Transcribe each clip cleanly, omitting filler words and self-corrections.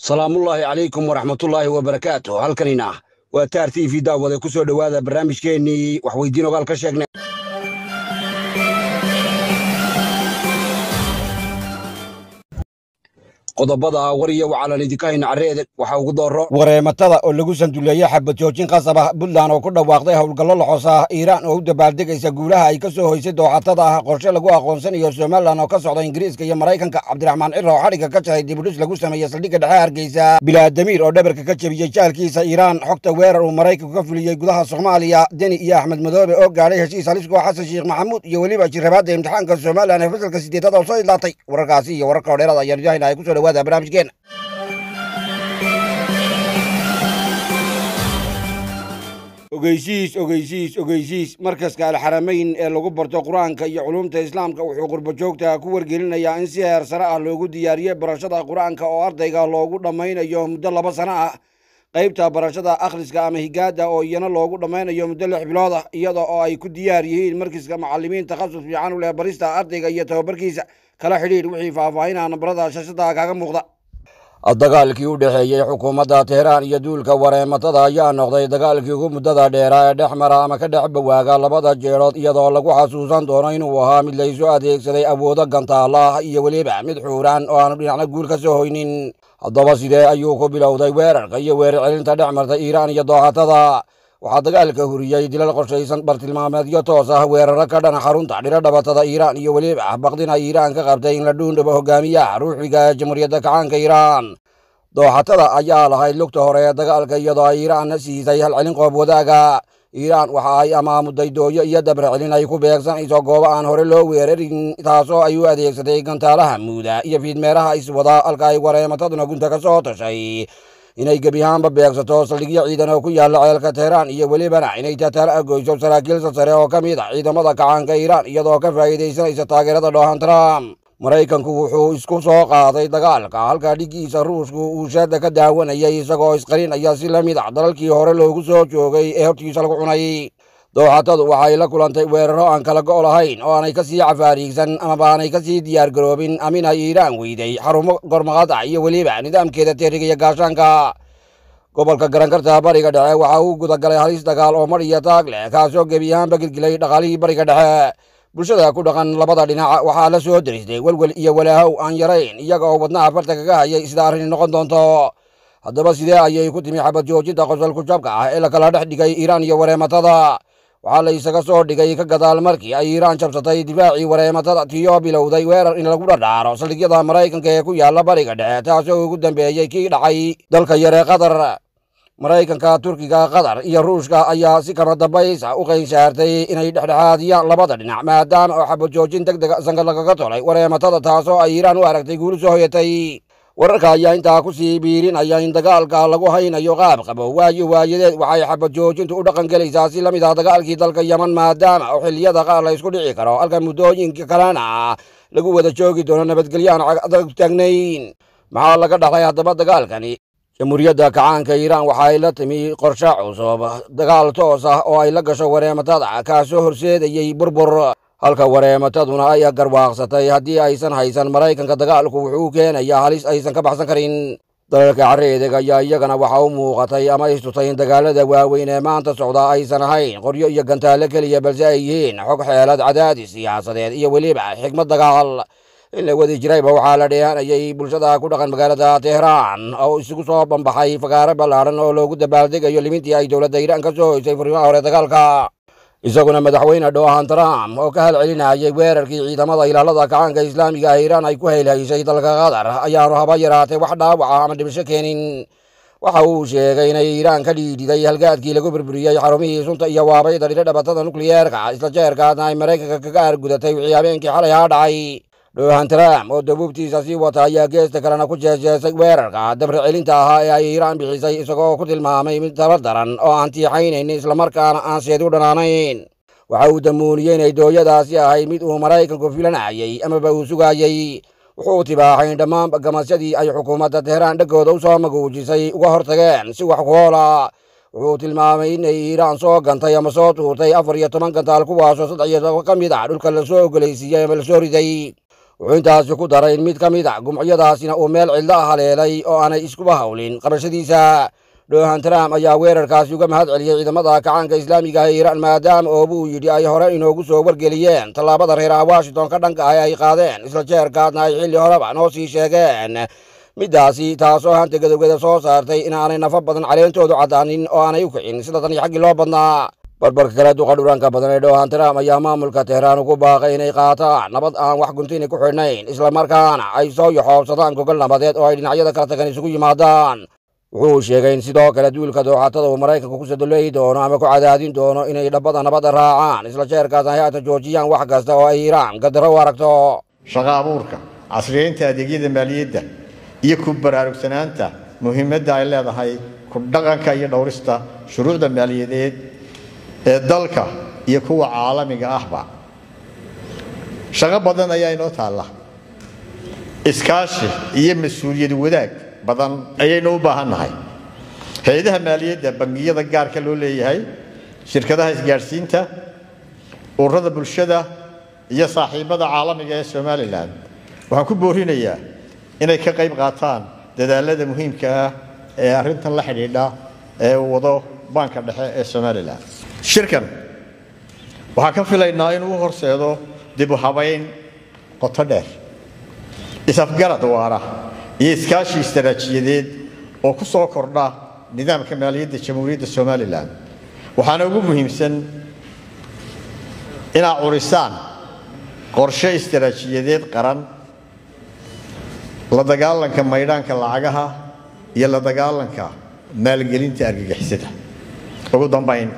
salaamullaahi calaykum waraxmatullaahi wabarakaatu. halkanina waa taar t v daawade ku soo dhowaada barnaamijkeennii waxweydiin ogaal ka sheegnay qodobada war iyo wacalan idinka hayna carreede waxaa ugu dooro wareematada oo lagu sanduleeyey xabad joojin qasab ah puntland oo ku dhawaaqday howlgallo laxoos ah iiraan oo u dabaaldegaysa guulaha ay ka soo hoysay dooxatada ah qorshe lagu aqoonsanayo somalilan oo ka socda ingiriiska iyo maraykanka cabdiraxmaan ciro oo xadhigga ka jaray dibudhis lagu sameeyey saldhigga dhexe hargeysa bilaadamiir oo dhabarka ka jebiyey jaalkiisa iiraan xogta weerar uu maraykanku ka fuliyey gudaha soomaaliya deni iyo axmed madoobe oo gaadhay heshiis halisku xasan sheekh maxamuud iyo weliba jirrabaadda imtixaanka somalilan ee fasalka sideedada oo soo idlaatay wararkaasi iyo wararka dheeraada ayaan idahayna ay ku soo dhowaada barnaamijkeena ogeysiis markaska alxaramayn ee lagu barto qur-aanka iyo culumta islaamka wuxuu qurbo joogta ku wargelinayaa in si heer sare ah loogu diyaariyey barashada qur-aanka oo ardayga loogu dhammaynayo muddo 2 sano ah qaybta barashada akhriska ama higaada oo iyana loogu dhammaynayo muddo 6 bilood ah iyada oo ay ku diyaar yihiin markiska macallimiin takhasus fiican u leh barista ardayga iyo tababarkiisa kala xidhiidh wixii faahfaahinaa nambarada shashada kaaga muuqda dagaalkii u dhexeeyey xukuumadda teheraan iyo duulka wareematada ayaa noqday dagaalkii ugu muddada dheeraa ee dhex mara ama ka dhex bawaaga labada jeerood iyadoo lagu xasuusan doono inuu ahaa mid laysu adeegsaday awoodo gantaala ah iyo weliba mid xuuraan oo aanu dhinacna guul ka soo hoynin haddaba sidee ayuu ku bilowday weerarka iyo weerar celinta dhex marta iiraan iyo dooxatada waxaa dagaalka huriyey dilal qorshaysan bartilmaameedyo toos ah weeraro ka dhana xarunta dhiro dhabatada iiraan iyo weliba baqdina iiraan ka qabtay in la dhuundhabo hogaamiyaha ruuxiga ee jamhuuriyadda kacaanka iiraan dooxatada ayaa lahayd lugta hore ee dagaalka iyadoo ay iiraan siisay halcelin qoob wadaaga iiraan waxa ay amaamuday dooyo iyo dabar celin ay ku beegsanayso goobo aan hore loo weerarin taasoo ay u adeegsatay gantaalaha muuda iyo fiidmeeraha iswada halka ay wareemataduna gunta ka soo tashay inay gebi ahaanba beegsato saldhigyo ciidan oo ku yaalla ceelka teheraan iyo welibana inay tataala goyso saraakiil sare oo ka mid ah ciidamada kacaanka iiraan iyadoo ka faa'iidaysanaysa taageerada donald trump maraykanku wuxuu isku soo qaaday dagaalka halka dhiggiisa ruushku uu shaada ka daawanayay isagoo isqarinaya si la mid ah dalalkii hore loogu soo joogay ee hortiisa lagu cunay dooxatadu waxay la kulantay weeraro aan kala go' lahayn oo aanay ka sii cafaariigsan amaba aanay ka sii diyaargaroobin amina iiraan weyday xarumo gormaqada iyo weliba nidaamkeeda teeriga iyo gaashaanka gobolka garankarta bariga dhexe waxa uu gudagalay halis dagaal oo mar iyo taag leh kaasoo gebi ahaanba gilgilay dhaqaalihii bariga dhexe bulshada ku dhaqan labada dhinac waxaa la soo deristay welwel iyo walaahow aan yarayn iyaga oo wadnaha farta kaga hayay sida arrini noqon doonto haddaba sidee ayay ku timi xabad joojinta qosolku jabka ah ee la kala dhex dhigay iiraan iyo wareematada waxaa la isaga soo dhigay ka gadaal markii ay iiraan jabsatay difaacii wareematada tiyoo bilowday weerar in lagu dhadhaaro saldhigyada maraykanka ee ku yaalla bariga dhexe taasoo ugu dambeeyey kii dhacay dalka yaree qatar maraykanka turkiga qatar iyo ruushka ayaa si kama dambaysa u qaynsaartay inay dhexdhexaadiyaan labada dhinac maadaama oo xabad joojin deg dega sanka lagaga tolay wareematada taasoo ay iiraan u aragtay guulu soo hoyatay wararka ayaa intaa ku sii biirinaya in dagaalka lagu haynayo qaab qabo waayadeed waxay xabad joojintu u dhaqan gelaysaa si la mid ah dagaalkii dalka yeman maadaama oo xilliyada qaar la isku dhici karo halka muddooyinka kalena lagu wada joogi doono nabadgelyaaan adag taagnayn maxaa laga dhaxlay haddaba dagaalkani jamhuuriyadda kacaanka iiraan waxa ay la timi qorshe cusub dagaal toos ah oo ay la gasho wareematada kaasoo horseedayey burbur halka wareemataduna ay garwaaqsatay haddii aysan haysan maraykanka dagaalku wuxuu keenayaa halis aysan ka baxsan karin dalalka carreedeg ayaa iyagana waxa u muuqatay ama istutay in dagaalada waaweyn ee maanta socda aysan ahayn qoryo iyo gantaale keliya balse ay yihiin xog xeelad cadaadis siyaasadeed iyo weliba xigmad dagaal in la wadi jirayba waxaa la dheehanayay bulshada ku dhaqan magaalada teheraan oo isugu soo bambaxay fagaaro ballaaran oo loogu dabaaldegayo limintii ay dowladda iiraan ka soo hoysay furimaha hore dagaalka isaguna madaxweyne donald trump oo ka halcelinayay weerarkii ciidamada ilaalada kacaanka islaamiga ah iiraan ay ku haylhaysay dalka qatar ayaanu haba yaraatay wax dhaawaca ama dhimasho keenin waxa uu sheegay inay iiraan ka dhiidhiday halgaadkii lagu burburiyey xarumihii sunta iyo waabayda dhiro dhabatada nukliyeerka isla jeerkaasna ay maraykanka kaga argudatay wixii habeenkii xalay haa dhacay donald trump oo dabuubtiisa sii wata ayaa geesta kalena ku jeejeesay weerarka dabar celinta ahaa ee ay iiraan bixisay isagoo ku tilmaamay mid tabar daran oo aan tiixaynaynin islamarkaana aan seedi u dhanaanayn waxa uu damuuniyey inay dooyadaasi ahayd mid uu maraykanku filanayay amaba uu sugayey wuxuu tibaaxay in dhammaan gamasyadii ay xukuumadda teheraan dhaggooda u soo maguujisay uga hortageen si wax ku hoola wuxuu tilmaamay inay iiraan soo gantay ama soo tuurtay 14 gantaal kuwaasoo 3 ka mid ah dhulka la soo ogolaysiiyey ama la soo riday wuxuu intaasi ku daray in mid ka mid ah gumciyadaasina uu meel cidlo ah haleelay oo aanay iskuba hawlin qabashadiisa. Donald Trump ayaa weerarkaasi uga mahad celiyey ciidamada kacaanka islaamiga ee Iiraan maadaama oo uu yidhi ay hore inoogu soo wargeliyeen tallaabada reer Washington ka dhanka ah ay qaadeen isla jeerkaadna ay xilli horeba noo sii sheegeen midaasi taasoo hanta gadowgada soo saartay in aanay nafa badan caleentoodu caddaanin oo aanay u kicin sida tan iyo xaggii loo badnaa. barbarka kale duqa dhuranka badan ee Donald Trump ayaa maamulka Teheraan ugu baaqay inay qaataan nabad aan wax guntiina ku xidhnayn isla markaana ay soo yoxoobsadaan gogol nabadeed oo ay dhinacyada kala tagan isugu yimaadaan. wuxuu sheegay in sidoo kale duulka dooxatada uu Maraykanku ku sadoleey doono ama ku cadaadin doono inay dhabbada nabadda raacaan isla jeerkaasna ay haatan joojiyaan wax kasta oo ay Iiraan gadaro u aragto. shaqo abuurka casriyeynta adeegyada maaliyadda iyo ku baraarugsanaanta muhiimadda ay leedahay ku dhaqanka iyo dhowrista shuruucda maaliyadeed ee dalka iyo kuwa caalamiga ahba. shaqo badan ayaa inoo taalla, iskaashi iyo mas'uuliyad wadaag badan ayaynu u baahannahay. hay'adaha maaliyadda, bangiyada gaarka loo leeyahay, shirkadaha isgaarsiinta, ururada bulshada iyo saaxiibada caalamiga ee Somaliland waxaan ku boorinayaa inay ka qayb qaataan dadaalada muhiimka ah ee arrintan la xidhiidha ee uu wado banka dhexe ee Somaliland. shirkan waxaan ka filaynaa inuu horseedo dib u habayn qoto dheer, isafgarad waara iyo iskaashi istaraatiijiyadeed oo ku soo kordha nidaamka maaliyadda Jamhuuriyadda Somaliland. waxaana ugu muhiimsan inay curisaan qorshe istaraatiijiyadeed qaran, la dagaalanka maydhaanka lacagaha iyo la dagaalanka maalgelinta argagixisada. ugu dambayn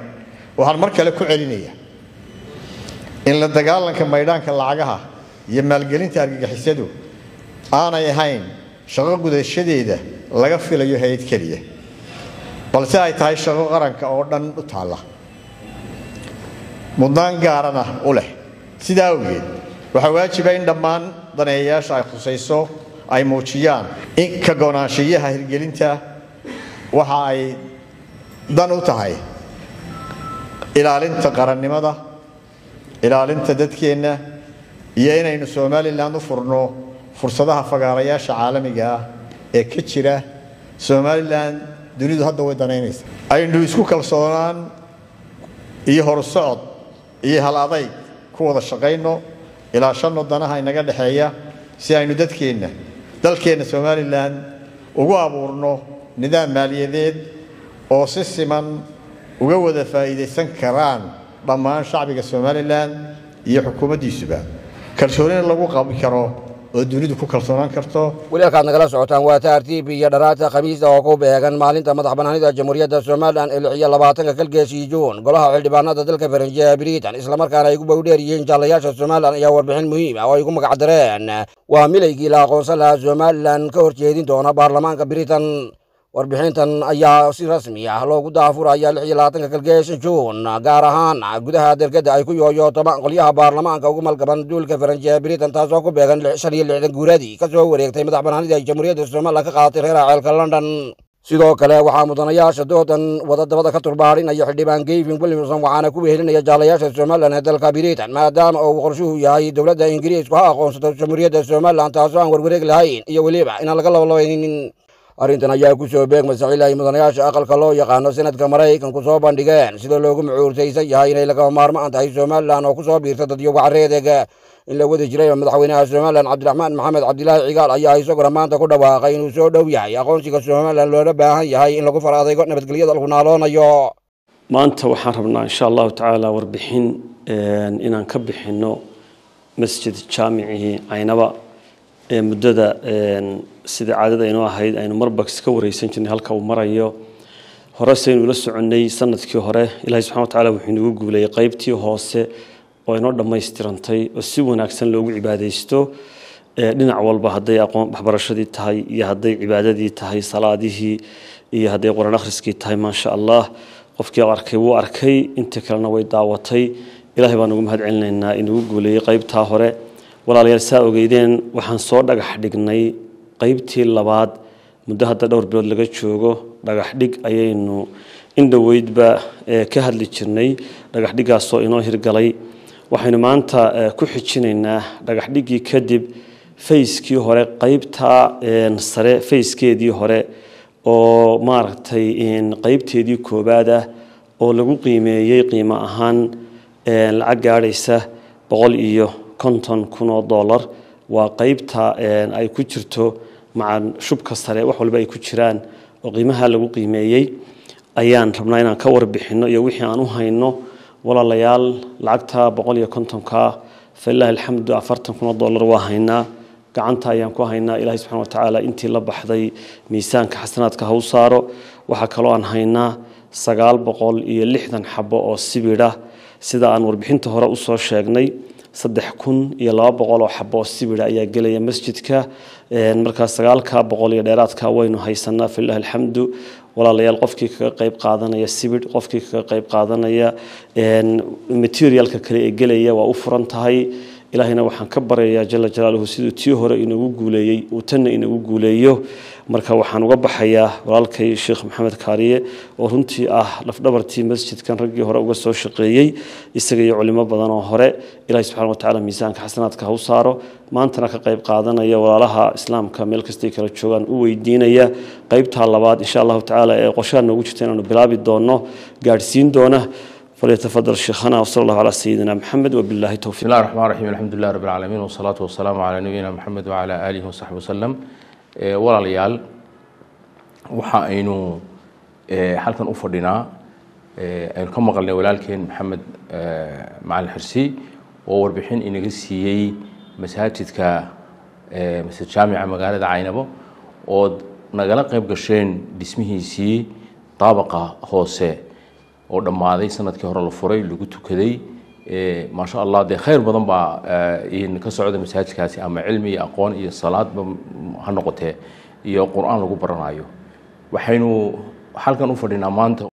waxaan mar kale ku celinayaa in la dagaalanka maydhaanka lacagaha iyo maalgelinta argagixisadu aanay ahayn shaqo gudashadeeda laga filayo hay'ad kaliya, balse ay tahay shaqo qaranka oo dhan u taalla, mudnaan gaarana u leh. sidaa awgeed waxaa waajiba in dhammaan daneeyayaasha ay khusayso ay muujiyaan in ka go'naanshiyaha hirgelinta waxa ay dan u tahay ilaalinta qarannimada, ilaalinta dadkeenna, iyo inaynu Somaliland u furno fursadaha fagaarayaasha caalamiga ah ee ka jira. Somaliland dunidu hadda way danaynaysaa. aynu isku kalsoonaan iyo horsocod iyo hal adayg ku wada shaqayno ilaashano danaha inaga dhexeeya si aynu dalkeenna Somaliland ugu abuurno nidaam maaliyadeed oo si siman uga wada faa'iideysan karaan dhammaan shacbiga Somaliland iyo xukuumaddiisuba, kalsoonina lagu qabi karo oo dunidu ku kalsoonaan karto. walaalkaad nagala socotaan waa tartiib iyo dharaata khamiista oo ku beegan maalinta madaxbannaanida Jamhuuriyadda Somaliland ee 26 kalgeesii Juun. golaha xildhibaanada dalka Faransiiska ee Britain isla markaana ay ugu bowdheer yihiin jaalayaasha Somaliland ayaa warbixin muhiim ah oo ay ugu magac dareen waa milaygii la aqoonsan lahaa Somaliland ka horjeedin doona baarlamaanka Britain. warbixintan ayaa si rasmi ah loogu daafuraya 26 kalgeesii Juun, gaar ahaan gudaha dergada ay ku yooyootoban qolyaha baarlamaanka ugu malgaban duulka Faransiiska ee Britain, taasoo ku beegan 65 guuradii ka soo wareegtay madaxbannaanida ay Jamhuuriyadda Somaliland ka qaadatay reer ceelka London. sidoo kale waxaa mudanayaasha doodan wadadabada ka turbaarinaya xildhibaan Gavin Williamson waxaana ku wehelinaya jaalayaasha Somaliland ee dalka Britain maadaama uu qorshuhu yahay dowladda Ingiriisku ha aqoonsato Jamhuuriyadda Somaliland taasoo aan warwareeg lahayn iyo weliba inaan laga labalabeynin. arrintan ayaa ku soo beegmay sicil ay mudanayaasha aqalka loo yaqaano sanadka Maraykanku soo bandhigeen sidoo loogu mucuurtaysan yahay inay laga maarmaan tahay Somaliland oo ku soo biirta dadyo wacreedeg in la wada jiray. madaxweynaha Somaliland Cabdiraxmaan Maxamed Cabdilaahi Cigaal ayaa isaguna maanta ku dhawaaqay inuu soo dhow yahay aqoonsiga Somaliland loona baahan yahay in lagu faraadaygo nabadgelyada lagu naaloonayo. maanta waxaan rabnaa insha Allah taala warbixin inaan ka bixino masjid jaamici Aynaba muddada sida caadada inoo ahayd aynu marba ka wareysan jirnay halka uu marayo. hore saynu la soconay sanadkii hore Ilaahay subhanahu wa ta'ala wuxuu inagu guuleeyay qaybtii hoose oo inoo dhameystirantay oo si wanaagsan loogu cibaadeysto dhinac walba haday aqoon waxbarashadii tahay iyo haday cibaadadii tahay salaadihii iyo haday quraan akhriskii tahay ma sha Allah qofkii arkay wuu arkay inta kalena way daawatay. Ilaahay baan ugu mahad celinaynaa inuu guuleeyay qaybta hore. walaalayaal saa ogeydeen waxaan soo dhagax dhignay qaybtii labaad muddo hadda dhowr bilood laga joogo. dhagax dhig ayaynu indhaweydba ka hadli jirnay, dhagax dhigaas oo inoo hirgalay. waxaynu maanta ku xijinaynaa dhagax dhigii kadib fayskii hore qaybta sare fayskeedii hore oo maaragtay qaybteedii koobaad ah oo lagu qiimeeyay qiimo ahaan lacag gaadhaysa $150,000 waa qaybta ay ku jirto macan shubka sare wax walba ay ku jiraan oo qiimaha lagu qiimeeyay ayaan rabnaa inaan ka warbixino iyo wixii aan u hayno walaalayaal lacagta 150ka فالله الحمد $40,000 وهينا gacanta ayaan ku haynaa Ilaahay subhanahu wa ta'ala intii la baxday miisaanka xasanaadka ha u saaro waxa kale oo aan haynaa 960 xabo oo sibira sida aan warbixinta hore u soo sheegnay 3,200 xabo oo sibira ayaa galaya masjidka marka 900 iyo dheeraadka waynu haysanaa fillahi alxamdu walaalayaal qofkii kaga qayb qaadanaya sibir qofkii kaga qayb qaadanaya materialka kale ee galaya waa u furan tahay ilaahayna waxaan ka baryayaa jalla jalaaluhu sidoo tii hore inagu guuleeyay oo tan inagu guuleeyo marka waxaan uga baxayaa walaalkay Sheekh Maxamed Kaariye oo runtii laf dhabartii masjidkan raggii hore uga soo shaqeeyay isaga iyo culimo badan oo hore Ilaahay subhanahu wa ta'ala miisaanka xasanaadka ha u saaro maantana ka qayb qaadanaya walaalaha islaamka meel kasta ay kala joogan u weydiinaya qaybta labaad insha Allah ta'ala ee qorshaha noogu jirta inaanu bilaabi doono gaarsiin doona فليتفضل شيخنا وصلى الله على سيدنا محمد وبالله توفيق. بسم الله الرحمن الرحيم الحمد لله رب العالمين والصلاة والسلام على نبينا محمد وعلى آله وصحبه وسلم. ولاليال waxa aynu halkan u fadhinaa aynu ka maqalnay walaalkeen Maxamed Macalin Xirsi oo warbixin inaga siiyay masaajidka masjid jaamica magaalada Caynabo oo nagala qayb gasheen dhismihiisii tabaqa hoose oo dhamaaday sanadkii hore la furay lagu tukaday ma sha Allah de khayr badan baa in ka socda masaajidkaasi ama cilmi iyo aqoon iyo salaad ha noqotee iyo quraan lagu baranayo waxaynu halkan u fadhinaa maanta